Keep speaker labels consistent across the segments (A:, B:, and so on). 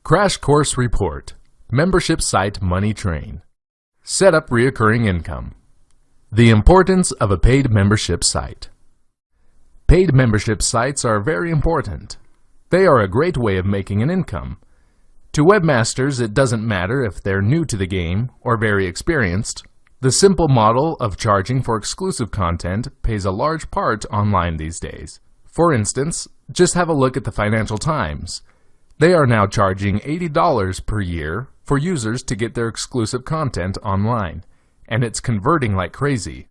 A: Crash Course Report. Membership Site Money Train. Set up reoccurring income. The importance of a paid membership site. Paid membership sites are very important. They are a great way of making an income. To webmasters, it doesn't matter if they're new to the game or very experienced. The simple model of charging for exclusive content pays a large part online these days. For instance, just have a look at the Financial Times. They are now charging $80 per year for users to get their exclusive content online, and it's converting like crazy.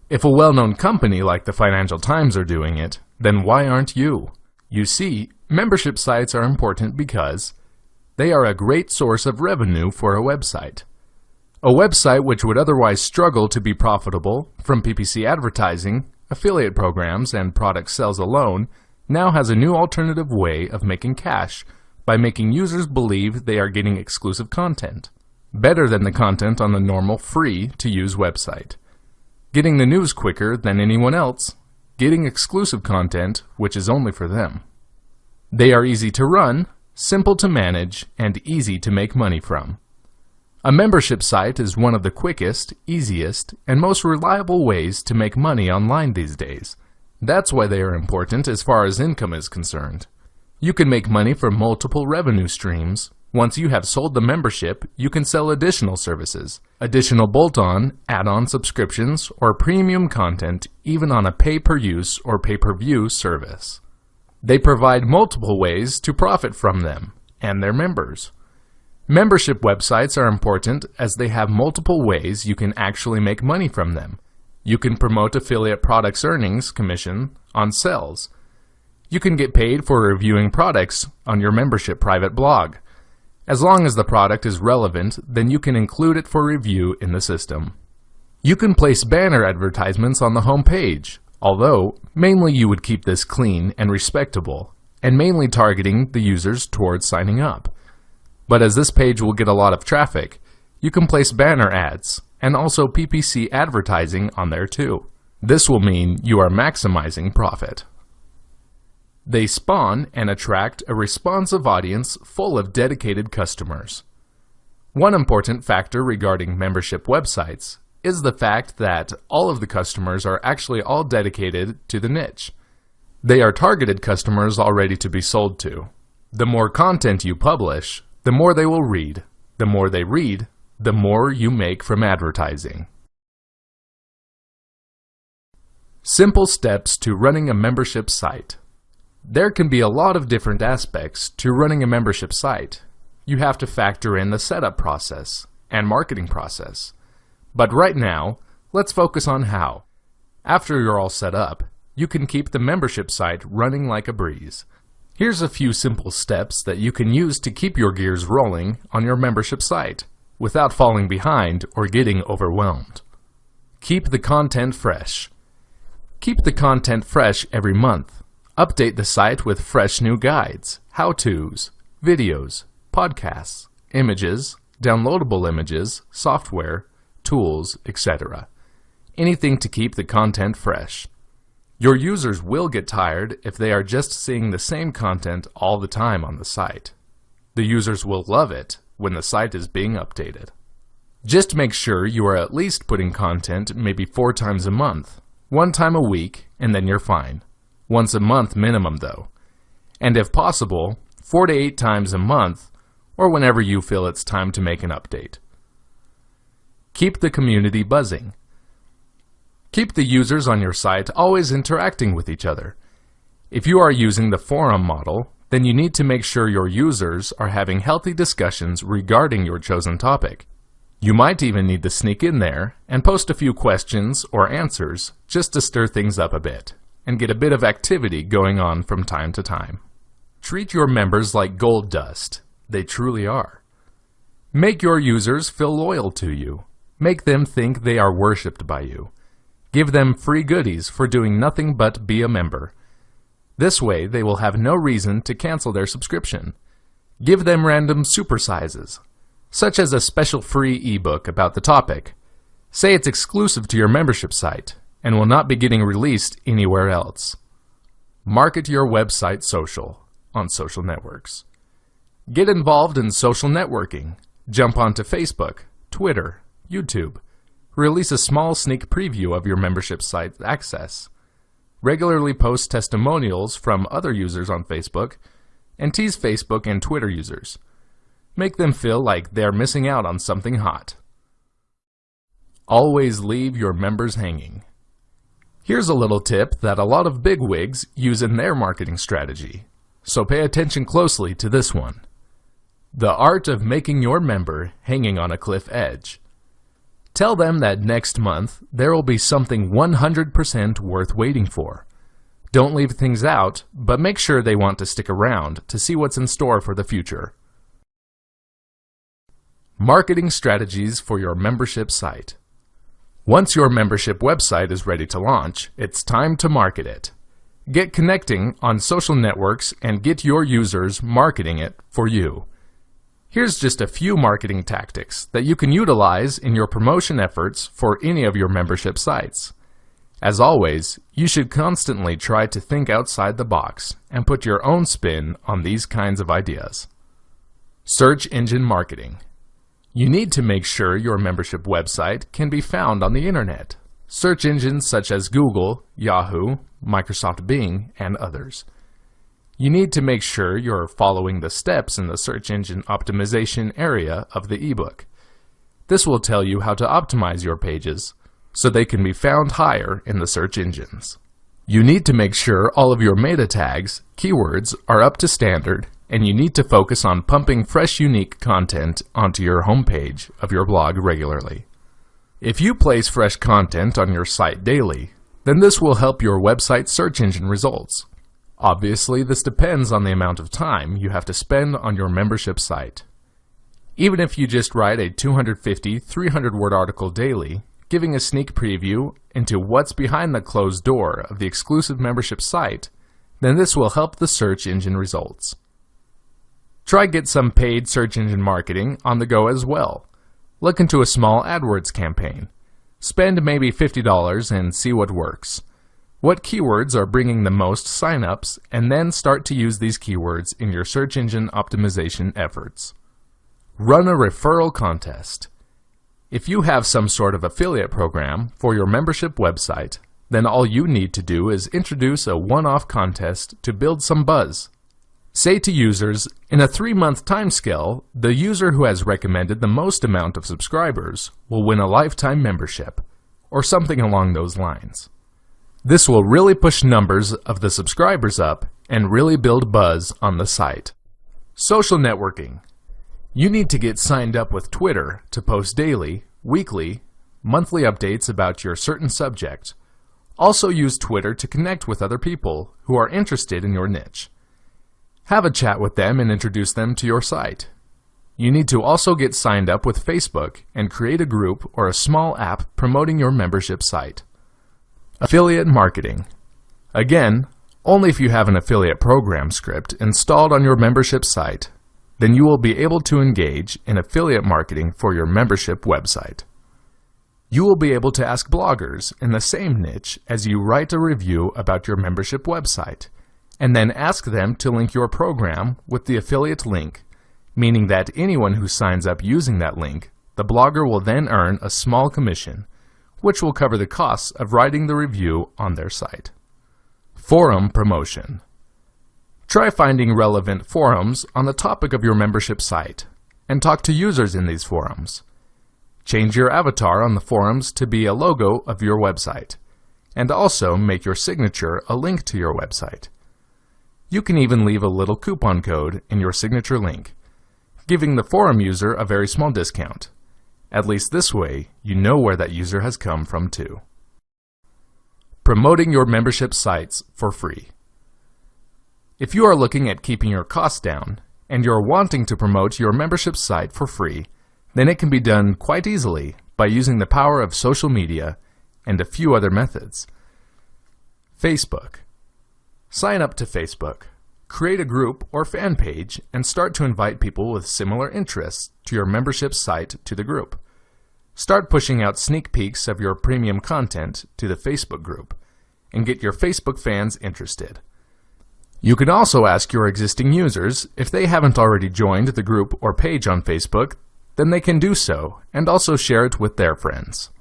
A: If a well-known company like the Financial Times are doing it, then why aren't you? You see, membership sites are important because they are a great source of revenue for a website. A website which would otherwise struggle to be profitable from PPC advertising, affiliate programs, and product sales alone now has a new alternative way of making cash by making users believe they are getting exclusive content, better than the content on the normal free-to-use website. Getting the news quicker than anyone else, getting exclusive content which is only for them. They are easy to run, simple to manage, and easy to make money from. A membership site is one of the quickest, easiest, and most reliable ways to make money online these days. That's why they are important as far as income is concerned. You can make money from multiple revenue streams. Once you have sold the membership, you can sell additional services, additional bolt-on, add-on subscriptions, or premium content even on a pay-per-use or pay-per-view service. They provide multiple ways to profit from them and their members. Membership websites are important as they have multiple ways you can actually make money from them. You can promote affiliate products earnings commission on sales. You can get paid for reviewing products on your membership private blog. As long as the product is relevant, then you can include it for review in the system. You can place banner advertisements on the home page, although mainly you would keep this clean and respectable, and mainly targeting the users towards signing up. But as this page will get a lot of traffic, you can place banner ads and also PPC advertising on there too. This will mean you are maximizing profit. They spawn and attract a responsive audience full of dedicated customers. One important factor regarding membership websites is the fact that all of the customers are actually all dedicated to the niche. They are targeted customers already to be sold to. The more content you publish, the more they will read. The more they read, the more you make from advertising. Simple steps to running a membership site. There can be a lot of different aspects to running a membership site. You have to factor in the setup process and marketing process. But right now, let's focus on how. After you're all set up, you can keep the membership site running like a breeze. Here's a few simple steps that you can use to keep your gears rolling on your membership site without falling behind or getting overwhelmed. Keep the content fresh. Keep the content fresh every month. Update the site with fresh new guides, how-tos, videos, podcasts, images, downloadable images, software, tools, etc. Anything to keep the content fresh. Your users will get tired if they are just seeing the same content all the time on the site. The users will love it when the site is being updated. Just make sure you are at least putting content maybe 4 times a month, 1 time a week, and then you're fine. Once a month minimum though. And if possible, 4 to 8 times a month, or whenever you feel it's time to make an update. Keep the community buzzing. Keep the users on your site always interacting with each other. If you are using the forum model, then you need to make sure your users are having healthy discussions regarding your chosen topic. You might even need to sneak in there and post a few questions or answers just to stir things up a bit and get a bit of activity going on from time to time. Treat your members like gold dust. They truly are. Make your users feel loyal to you. Make them think they are worshipped by you. Give them free goodies for doing nothing but be a member. This way, they will have no reason to cancel their subscription. Give them random supersizes, such as a special free ebook about the topic. Say it's exclusive to your membership site and will not be getting released anywhere else. Market your website social on social networks. Get involved in social networking. Jump onto Facebook, Twitter, YouTube. Release a small sneak preview of your membership site access. Regularly post testimonials from other users on Facebook, and tease Facebook and Twitter users. Make them feel like they're missing out on something hot. Always leave your members hanging. Here's a little tip that a lot of bigwigs use in their marketing strategy, so pay attention closely to this one. The art of making your member hanging on a cliff edge. Tell them that next month there will be something 100% worth waiting for. Don't leave things out, but make sure they want to stick around to see what's in store for the future. Marketing strategies for your membership site. Once your membership website is ready to launch, it's time to market it. Get connecting on social networks and get your users marketing it for you. Here's just a few marketing tactics that you can utilize in your promotion efforts for any of your membership sites. As always, you should constantly try to think outside the box and put your own spin on these kinds of ideas. Search engine marketing. You need to make sure your membership website can be found on the internet. Search engines such as Google, Yahoo, Microsoft Bing, and others. You need to make sure you're following the steps in the search engine optimization area of the ebook. This will tell you how to optimize your pages so they can be found higher in the search engines. You need to make sure all of your meta tags, keywords, are up to standard, and you need to focus on pumping fresh, unique content onto your homepage of your blog regularly. If you place fresh content on your site daily, then this will help your website search engine results. Obviously, this depends on the amount of time you have to spend on your membership site. Even if you just write a 250, 300-word article daily, giving a sneak preview into what's behind the closed door of the exclusive membership site, then this will help the search engine results. Try get some paid search engine marketing on the go as well. Look into a small AdWords campaign. Spend maybe $50 and see what works. What keywords are bringing the most signups, and then start to use these keywords in your search engine optimization efforts. Run a referral contest. If you have some sort of affiliate program for your membership website, then all you need to do is introduce a one-off contest to build some buzz. Say to users, in a 3-month timescale, the user who has recommended the most amount of subscribers will win a lifetime membership, or something along those lines. This will really push numbers of the subscribers up and really build buzz on the site. Social networking. You need to get signed up with Twitter to post daily, weekly, monthly updates about your certain subject. Also use Twitter to connect with other people who are interested in your niche. Have a chat with them and introduce them to your site. You need to also get signed up with Facebook and create a group or a small app promoting your membership site. Affiliate marketing. Again, only if you have an affiliate program script installed on your membership site, then you will be able to engage in affiliate marketing for your membership website. You will be able to ask bloggers in the same niche as you write a review about your membership website, and then ask them to link your program with the affiliate link, meaning that anyone who signs up using that link, the blogger will then earn a small commission, which will cover the costs of writing the review on their site. Forum promotion. Try finding relevant forums on the topic of your membership site, and talk to users in these forums. Change your avatar on the forums to be a logo of your website, and also make your signature a link to your website. You can even leave a little coupon code in your signature link, giving the forum user a very small discount. At least this way, you know where that user has come from too. Promoting your membership sites for free. If you are looking at keeping your costs down, and you're wanting to promote your membership site for free, then it can be done quite easily by using the power of social media and a few other methods. Facebook. Sign up to Facebook. Create a group or fan page and start to invite people with similar interests to your membership site to the group. Start pushing out sneak peeks of your premium content to the Facebook group and get your Facebook fans interested. You can also ask your existing users if they haven't already joined the group or page on Facebook, then they can do so and also share it with their friends.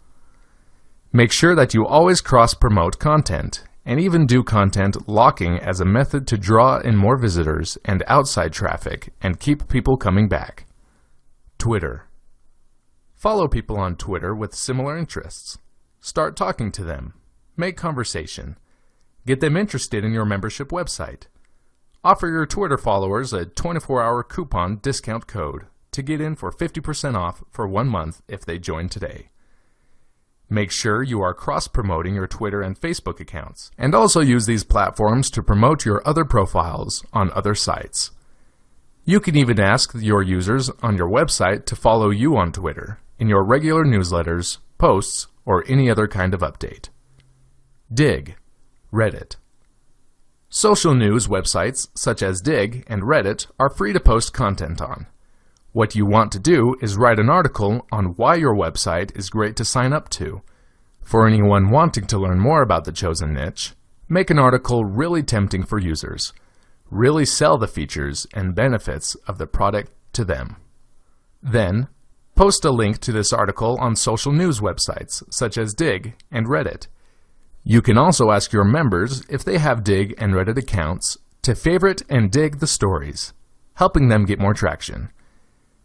A: Make sure that you always cross-promote content and even do content locking as a method to draw in more visitors and outside traffic and keep people coming back. Twitter. Follow people on Twitter with similar interests. Start talking to them. Make conversation. Get them interested in your membership website. Offer your Twitter followers a 24-hour coupon discount code to get in for 50% off for 1 month if they join today. Make sure you are cross-promoting your Twitter and Facebook accounts, and also use these platforms to promote your other profiles on other sites. You can even ask your users on your website to follow you on Twitter, in your regular newsletters, posts, or any other kind of update. Dig. Reddit. Social news websites such as Dig and Reddit are free to post content on. What you want to do is write an article on why your website is great to sign up to. For anyone wanting to learn more about the chosen niche, make an article really tempting for users. Really sell the features and benefits of the product to them. Then, post a link to this article on social news websites such as Dig and Reddit. You can also ask your members if they have Dig and Reddit accounts to favorite and dig the stories, helping them get more traction.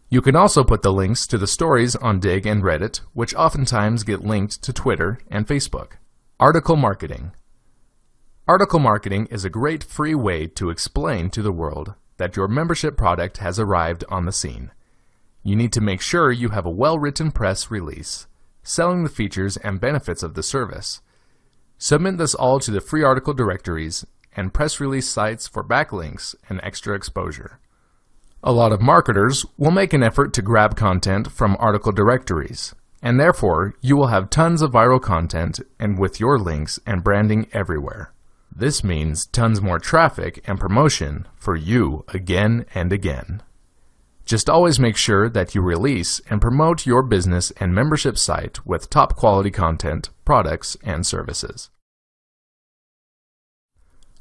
A: You can also put the links to the stories on Dig and Reddit, which oftentimes get linked to Twitter and Facebook. Article marketing. Article marketing is a great free way to explain to the world that your membership product has arrived on the scene. You need to make sure you have a well-written press release, selling the features and benefits of the service. Submit this all to the free article directories and press release sites for backlinks and extra exposure. A lot of marketers will make an effort to grab content from article directories, and therefore you will have tons of viral content and with your links and branding everywhere. This means tons more traffic and promotion for you again and again. Just always make sure that you release and promote your business and membership site with top quality content, products, and services.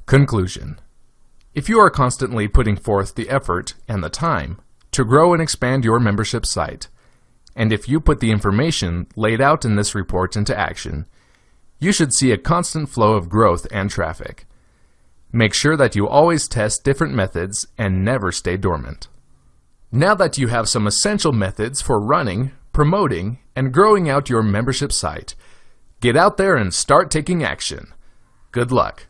A: Conclusion. If you are constantly putting forth the effort and the time to grow and expand your membership site, and if you put the information laid out in this report into action, you should see a constant flow of growth and traffic. Make sure that you always test different methods and never stay dormant. Now that you have some essential methods for running, promoting, and growing out your membership site, get out there and start taking action. Good luck.